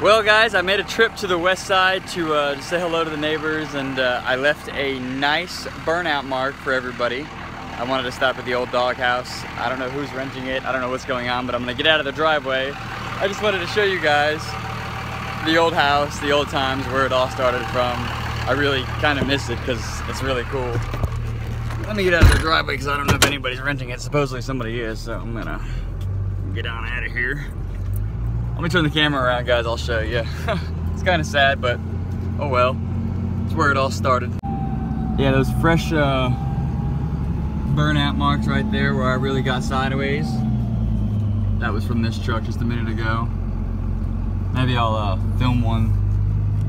Well guys, I made a trip to the west side to say hello to the neighbors, and I left a nice burnout mark for everybody. I wanted to stop at the old doghouse. I don't know who's renting it, I don't know what's going on, but I'm gonna get out of the driveway. I just wanted to show you guys the old house, the old times, where it all started from. I really kind of miss it because it's really cool. Let me get out of the driveway because I don't know if anybody's renting it. Supposedly somebody is, so I'm gonna get on out of here. Let me turn the camera around, guys, I'll show you. It's kind of sad, but oh well. It's where it all started. Yeah, those fresh burnout marks right there where I really got sideways. That was from this truck just a minute ago. Maybe I'll film one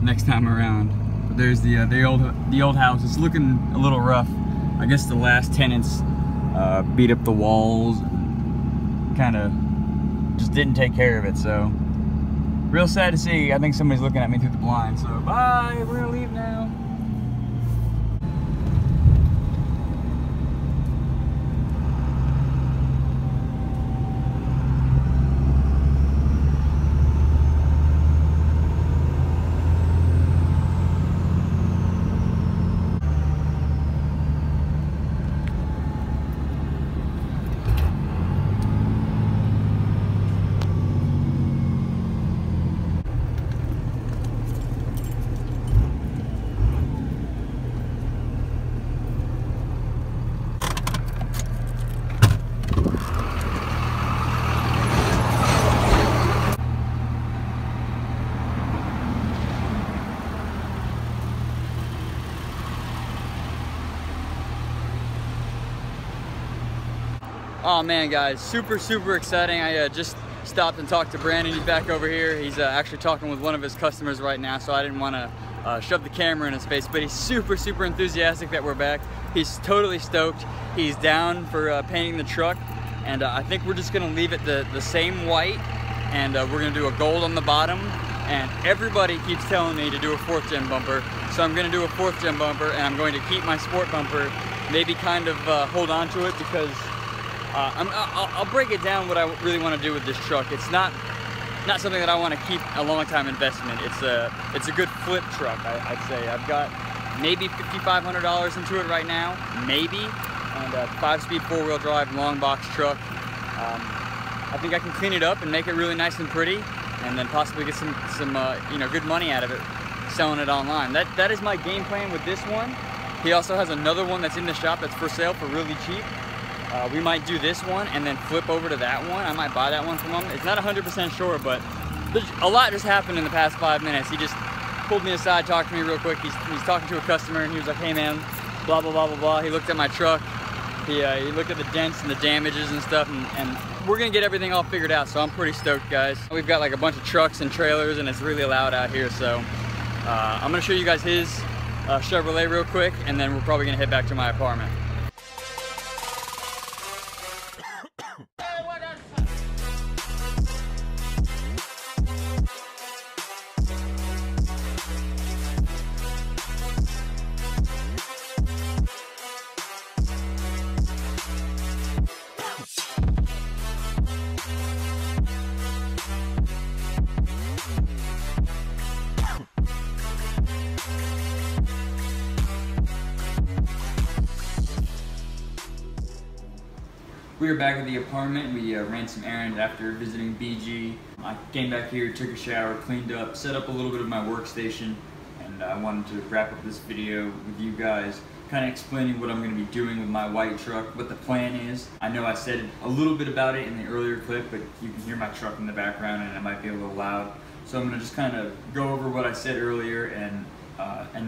next time around. But there's the old house. It's looking a little rough. I guess the last tenants beat up the walls, kind of just didn't take care of it, so real sad to see. I think somebody's looking at me through the blind, so bye, we're gonna leave now. Oh man, guys, super exciting. I just stopped and talked to Brandon. He's back over here. He's actually talking with one of his customers right now, so I didn't want to shove the camera in his face, but he's super enthusiastic that we're back. He's totally stoked. He's down for painting the truck, and I think we're just gonna leave it the same white, and we're gonna do a gold on the bottom. And everybody keeps telling me to do a 4th gen bumper, so I'm gonna do a 4th gen bumper, and I'm going to keep my sport bumper, maybe kind of hold on to it, because I'll break it down what I really want to do with this truck. It's not something that I want to keep a long time investment. It's a good flip truck, I'd say. I've got maybe $5,500 into it right now, maybe, and a 5-speed 4-wheel drive long box truck. I think I can clean it up and make it really nice and pretty, and then possibly get some you know, good money out of it selling it online. That is my game plan with this one. He also has another one that's in the shop that's for sale for really cheap. We might do this one and then flip over to that one. I might buy that one from him. It's not 100% sure, but a lot just happened in the past 5 minutes. He just pulled me aside, talked to me real quick. He's talking to a customer, and he was like, hey man, blah blah. He looked at my truck. He looked at the dents and the damages and stuff, and we're gonna get everything all figured out, so I'm pretty stoked, guys. We've got like a bunch of trucks and trailers, and it's really loud out here, so I'm gonna show you guys his Chevrolet real quick, and then we're probably gonna head back to my apartment. We were back at the apartment. We ran some errands after visiting BG. I came back here, took a shower, cleaned up, set up a little bit of my workstation, and I wanted to wrap up this video with you guys, kind of explaining what I'm going to be doing with my white truck, what the plan is. I know I said a little bit about it in the earlier clip, but you can hear my truck in the background and it might be a little loud. So I'm going to just kind of go over what I said earlier and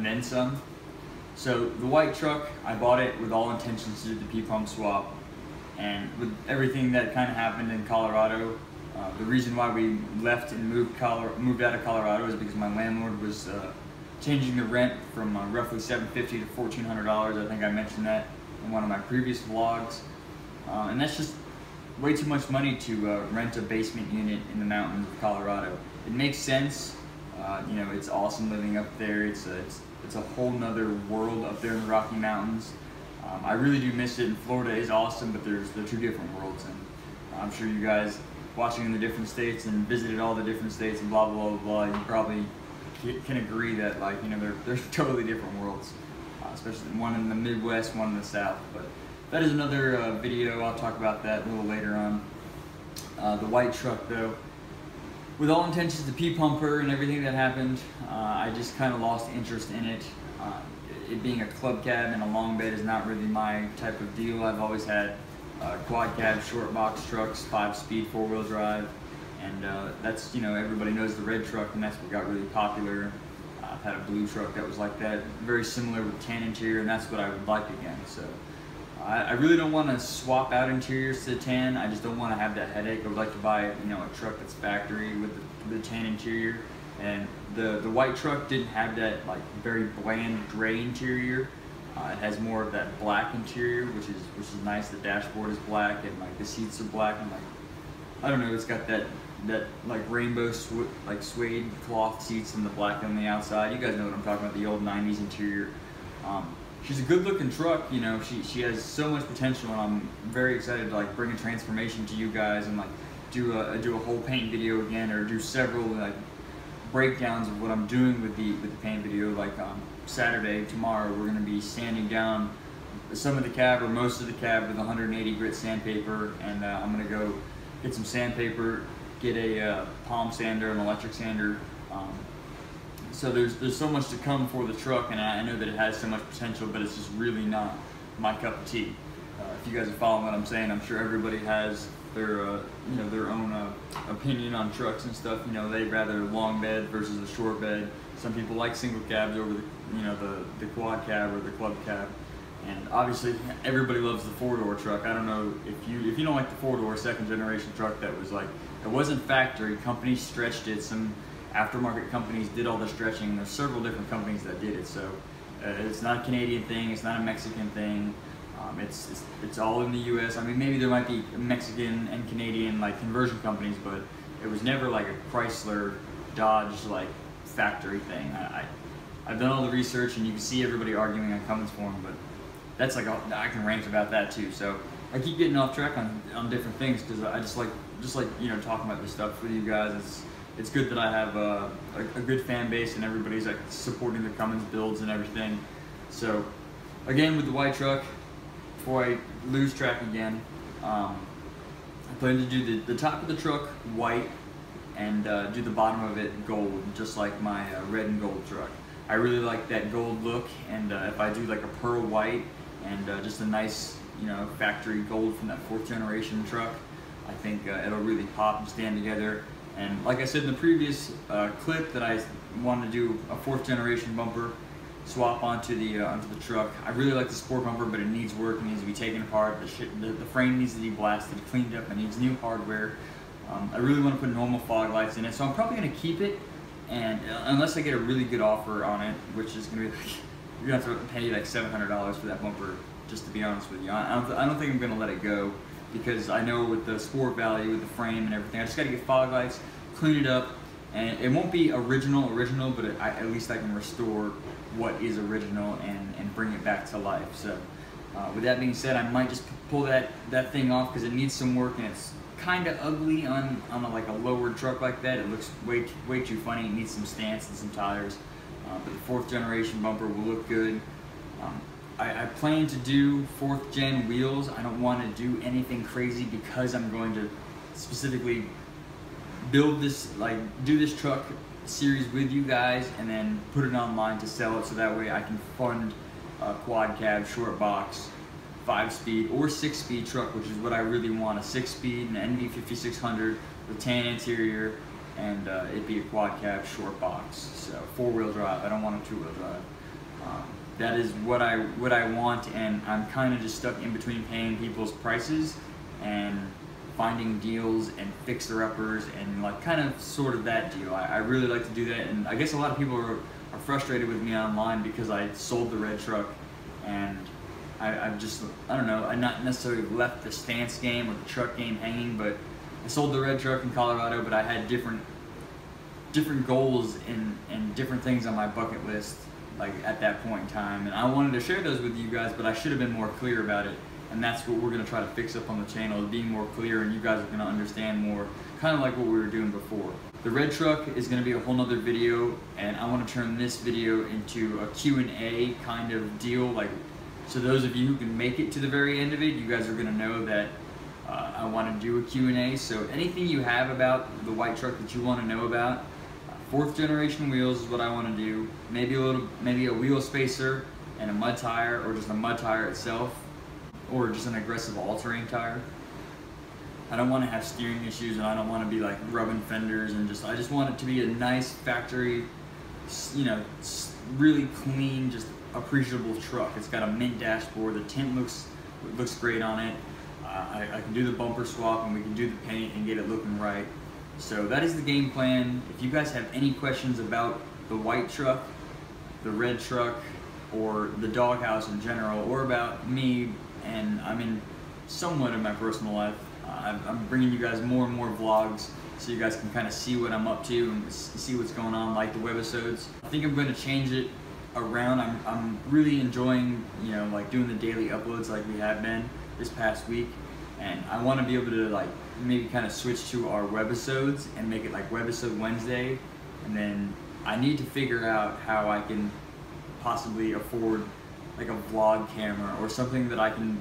then some. So the white truck, I bought it with all intentions to do the P-pump swap. And with everything that kind of happened in Colorado, the reason why we left and moved out of Colorado is because my landlord was changing the rent from roughly $750 to $1,400. I think I mentioned that in one of my previous vlogs. And that's just way too much money to rent a basement unit in the mountains of Colorado. It makes sense. You know, it's awesome living up there. It's a whole nother world up there in the Rocky Mountains. I really do miss it, and Florida is awesome, but they're two different worlds, and I'm sure you guys watching in the different states and visited all the different states and blah blah blah blah, you probably can agree that, like, you know, they're totally different worlds, especially one in the Midwest, one in the South. But that is another video. I'll talk about that a little later on. The white truck, though, with all intentions to P-pumper and everything that happened, I just kind of lost interest in it. It being a club cab and a long bed is not really my type of deal. I've always had quad cab, short box trucks, 5-speed, 4-wheel drive, and that's, you know, everybody knows the red truck, and that's what got really popular. I've had a blue truck that was like that, very similar with tan interior, and that's what I would like again. So I really don't want to swap out interiors to tan. I just don't want to have that headache. I would like to buy, you know, a truck that's factory with the tan interior. And the white truck didn't have that, like, very bland gray interior. It has more of that black interior, which is nice. The dashboard is black, and like the seats are black, and like, I don't know, it's got that like rainbow suede cloth seats and the black on the outside. You guys know what I'm talking about, the old 90s interior. She's a good looking truck, you know, she has so much potential, and I'm very excited to, like, bring a transformation to you guys and, like, do a whole paint video again, or do several, like, breakdowns of what I'm doing with the paint video. Like, Saturday, tomorrow, we're going to be sanding down some of the cab, or most of the cab, with 180 grit sandpaper, and I'm going to go get some sandpaper, get a palm sander, an electric sander. So there's so much to come for the truck, and I know that it has so much potential, but it's just really not my cup of tea. If you guys are following what I'm saying, I'm sure everybody has their you know, their own opinion on trucks and stuff. You know, they'd rather long bed versus a short bed. Some people like single cabs over the, you know, the quad cab or the club cab. And obviously everybody loves the 4-door truck. I don't know if you don't like the 4-door second generation truck that was, like, it wasn't factory, companies stretched it, some aftermarket companies did all the stretching. There's several different companies that did it, so it's not a Canadian thing, it's not a Mexican thing. It's all in the U.S. I mean, maybe there might be Mexican and Canadian, like, conversion companies, but it was never like a Chrysler, Dodge, like, factory thing. I've done all the research, and you can see everybody arguing on Cummins Forum, but that's like, I can rant about that too. So I keep getting off track on different things, because I just like you know, talking about this stuff with you guys. It's good that I have a good fan base, and everybody's, like, supporting the Cummins builds and everything. So again, with the white truck, before I lose track again, I plan to do the top of the truck white, and do the bottom of it gold, just like my red and gold truck. I really like that gold look, and if I do like a pearl white and just a nice, you know, factory gold from that 4th generation truck, I think it'll really pop and stand together. And like I said in the previous clip, that I wanted to do a 4th generation bumper swap onto the truck. I really like the sport bumper, but it needs work. It needs to be taken apart. The frame needs to be blasted, cleaned up. It needs new hardware. I really want to put normal fog lights in it, so I'm probably going to keep it, and unless I get a really good offer on it, which is going to be like, you're going to have to pay like $700 for that bumper, just to be honest with you. I don't think I'm going to let it go, because I know with the sport value, with the frame and everything, I just got to get fog lights, clean it up, and it won't be original, but at least I can restore what is original and bring it back to life. So with that being said, I might just pull that thing off, because it needs some work, and it's kind of ugly on like a lowered truck like that. It looks way too funny. It needs some stance and some tires, but the 4th generation bumper will look good. I plan to do 4th gen wheels. I don't want to do anything crazy, because I'm going to specifically build this, like, do this truck series with you guys, and then put it online to sell it, so that way I can fund a quad cab, short box, 5-speed or 6-speed truck, which is what I really want. A 6-speed, an NV5600 with tan interior, and it'd be a quad cab, short box. So 4-wheel drive. I don't want a 2-wheel drive. That is what I want, and I'm kind of just stuck in between paying people's prices and finding deals and fixer-uppers, and like kind of sort of that deal. I really like to do that, and I guess a lot of people are frustrated with me online because I sold the red truck, and I've just, I don't know, I've not necessarily left the stance game or the truck game hanging, but I sold the red truck in Colorado, but I had different goals and different things on my bucket list, like, at that point in time, and I wanted to share those with you guys, but I should have been more clear about it and that's what we're going to try to fix up on the channel, is being more clear, and you guys are going to understand more, kind of like what we were doing before. The red truck is going to be a whole nother video, and I want to turn this video into a Q&A kind of deal, like, so those of you who can make it to the very end of it, you guys are going to know that I want to do a Q&A. So anything you have about the white truck that you want to know about, 4th generation wheels is what I want to do. Maybe a wheel spacer and a mud tire, or just a mud tire itself, or just an aggressive all-terrain tire. I don't want to have steering issues, and I don't want to be like rubbing fenders, and I just want it to be a nice factory, you know, really clean, just appreciable truck. It's got a mint dashboard. The tint looks great on it. I can do the bumper swap, and we can do the paint and get it looking right. So that is the game plan. If you guys have any questions about the white truck, the red truck, or the doghouse in general, or about me, and I mean somewhat of my personal life, I'm bringing you guys more and more vlogs so you guys can kind of see what I'm up to and see what's going on, like the webisodes. I think I'm going to change it around. I'm really enjoying, you know, like doing the daily uploads like we have been this past week, and I want to be able to like maybe kind of switch to our webisodes and make it like Webisode Wednesday, and then I need to figure out how I can possibly afford like a vlog camera or something that I can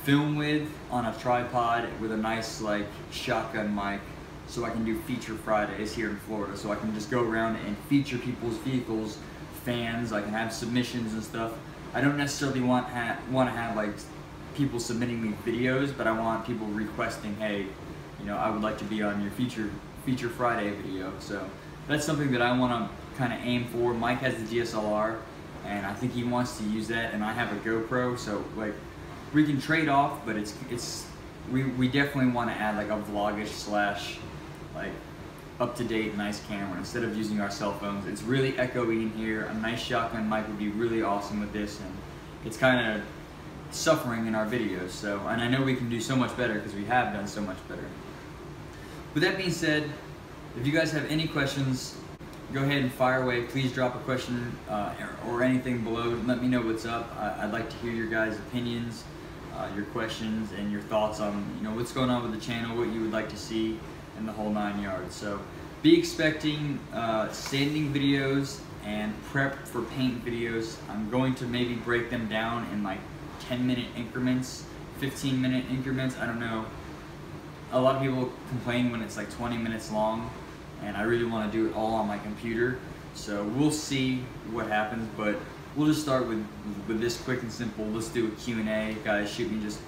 film with on a tripod with a nice like shotgun mic, so I can do feature Fridays here in Florida, so I can just go around and feature people's vehicles, fans. I can have submissions and stuff. I don't necessarily want to have like people submitting me videos, but I want people requesting, hey, you know, I would like to be on your feature Friday video. So that's something that I want to kind of aim for. Mike has the DSLR, and I think he wants to use that, and I have a GoPro, so like we can trade off, but we definitely want to add like a vlogish slash like up-to-date nice camera instead of using our cell phones. It's really echoey in here. A nice shotgun mic would be really awesome with this, and it's kind of suffering in our videos. So, and I know we can do so much better because we have done so much better. With that being said, if you guys have any questions, go ahead and fire away. Please drop a question or anything below. Let me know what's up. I'd like to hear your guys' opinions, your questions, and your thoughts on, you know, what's going on with the channel, what you would like to see, and the whole 9 yards. So be expecting sanding videos and prep for paint videos. I'm going to maybe break them down in like 10-minute increments, 15-minute increments. I don't know. A lot of people complain when it's like 20 minutes long, and I really want to do it all on my computer. So we'll see what happens, but we'll just start with this quick and simple. Let's do a Q&A. Guys, shoot me just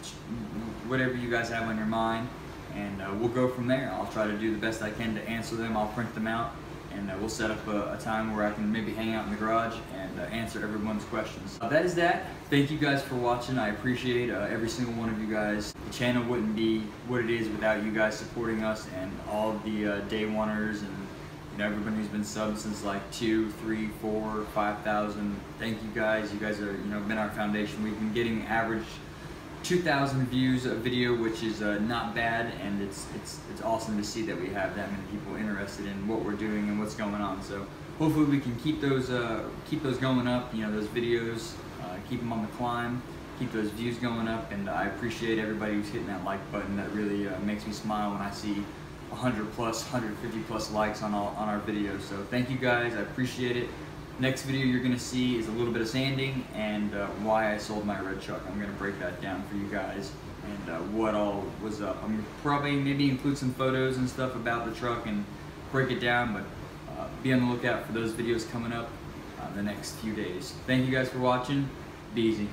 whatever you guys have on your mind, and we'll go from there. I'll try to do the best I can to answer them. I'll print them out, and we'll set up a time where I can maybe hang out in the garage and answer everyone's questions. That is that. Thank you guys for watching. I appreciate every single one of you guys. The channel wouldn't be what it is without you guys supporting us, and all of the day oneers, and you know, everybody who's been subbed since like 2, 3, 4, 5,000. Thank you guys. You guys are, you know, been our foundation. We've been getting average 2,000 views a video, which is not bad, and it's awesome to see that we have that many people interested in what we're doing and what's going on. So hopefully we can keep those going up. You know, those videos, keep them on the climb, keep those views going up, and I appreciate everybody who's hitting that like button. That really makes me smile when I see 100 plus, 150 plus likes on our videos. So thank you guys. I appreciate it. Next video you're going to see is a little bit of sanding and why I sold my red truck. I'm going to break that down for you guys, and what all was up. I'm probably maybe include some photos and stuff about the truck and break it down, but be on the lookout for those videos coming up the next few days. Thank you guys for watching. Be easy.